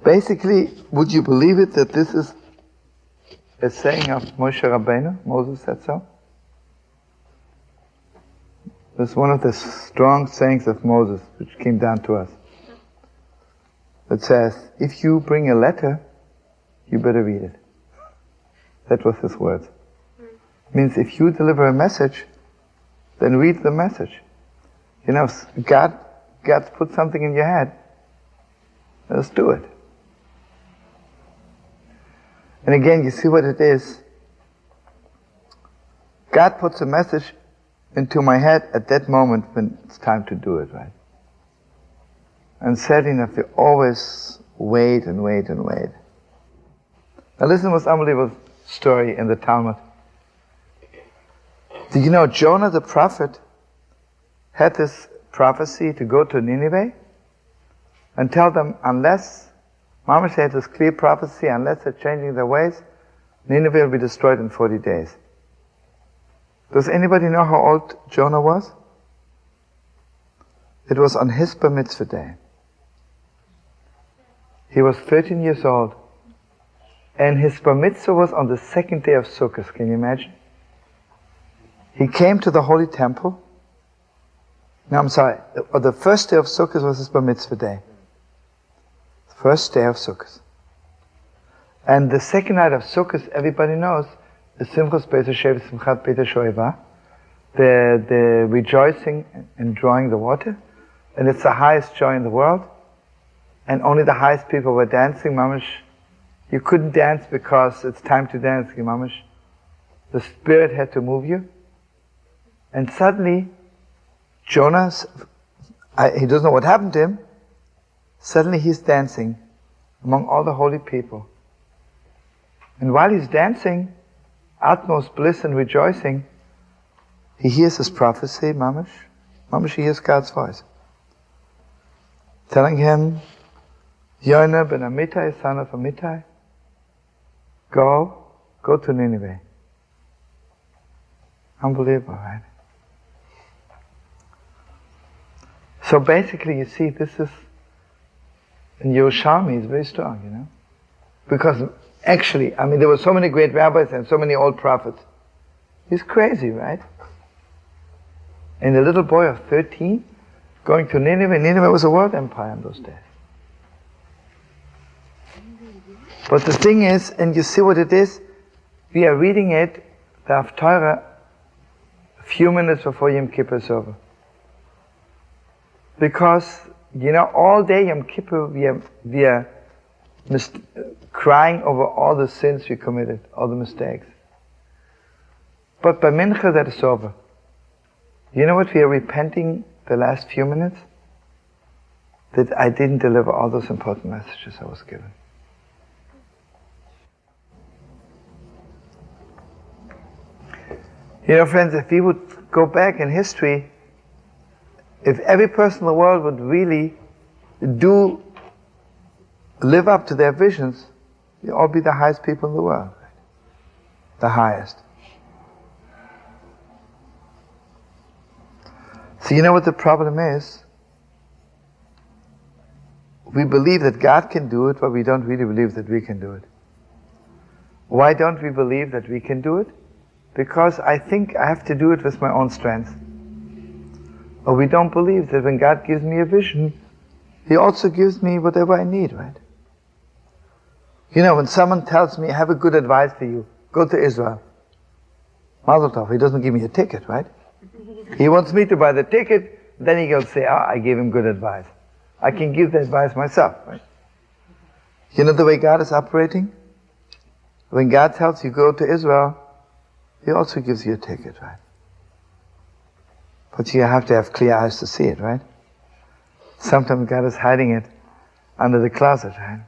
Basically, would you believe it that this is a saying of Moshe Rabbeinu? Moses said so. It's one of the strong sayings of Moses, which came down to us. It says, if you bring a letter, you better read it. That was his words. It means if you deliver a message, then read the message. You know, God put something in your head. Let's do it. And again, you see what it is. God puts a message into my head at that moment when it's time to do it, right? And sadly enough, we always wait and wait and wait. Now listen to this unbelievable story in the Talmud. Do you know Jonah the prophet had this prophecy to go to Nineveh and tell them, unless, Mamash had this clear prophecy, unless they're changing their ways, Nineveh will be destroyed in 40 days. Does anybody know how old Jonah was? It was on his bar mitzvah day. He was 13 years old. And his bar mitzvah was on the second day of Sukkot. Can you imagine? He came to the Holy Temple. No, I'm sorry. The first day of Sukkot was his bar mitzvah day. First day of Sukkot. And the second night of Sukkot, everybody knows, the Simchas Beis Hashem, Simchat Beit HaShoeva, the rejoicing and drawing the water. And it's the highest joy in the world. And only the highest people were dancing, mamash. You couldn't dance because it's time to dance, mamash. The Spirit had to move you. And suddenly, Jonah, he doesn't know what happened to him. Suddenly he's dancing among all the holy people. And while he's dancing, utmost bliss and rejoicing, he hears his prophecy, mamash. Mamash, he hears God's voice. Telling him, Yonah ben Amittai, son of Amittai, go to Nineveh. Unbelievable, right? So basically, you see, this is, in Yerushalmi, is very strong, you know? Because actually, I mean, there were so many great rabbis and so many old prophets. He's crazy, right? And a little boy of 13 going to Nineveh. Nineveh was a world empire in those days. But the thing is, and you see what it is, we are reading it, the Torah, a few minutes before Yom Kippur is over. Because, you know, all day Yom Kippur we are crying over all the sins we committed, all the mistakes. But by Mincha that is over. You know what we are repenting the last few minutes? That I didn't deliver all those important messages I was given. You know, friends, if we would go back in history, if every person in the world would really live up to their visions, we'd all be the highest people in the world. The highest. So you know what the problem is? We believe that God can do it, but we don't really believe that we can do it. Why don't we believe that we can do it? Because I think I have to do it with my own strength. Or we don't believe that when God gives me a vision, He also gives me whatever I need, right? You know, when someone tells me, I have a good advice for you, go to Israel. Mazel tov, he doesn't give me a ticket, right? He wants me to buy the ticket, then he will say, I gave him good advice. I can give the advice myself, right? You know the way God is operating? When God tells you go to Israel, He also gives you a ticket, right? But you have to have clear eyes to see it, right? Sometimes God is hiding it under the closet, right?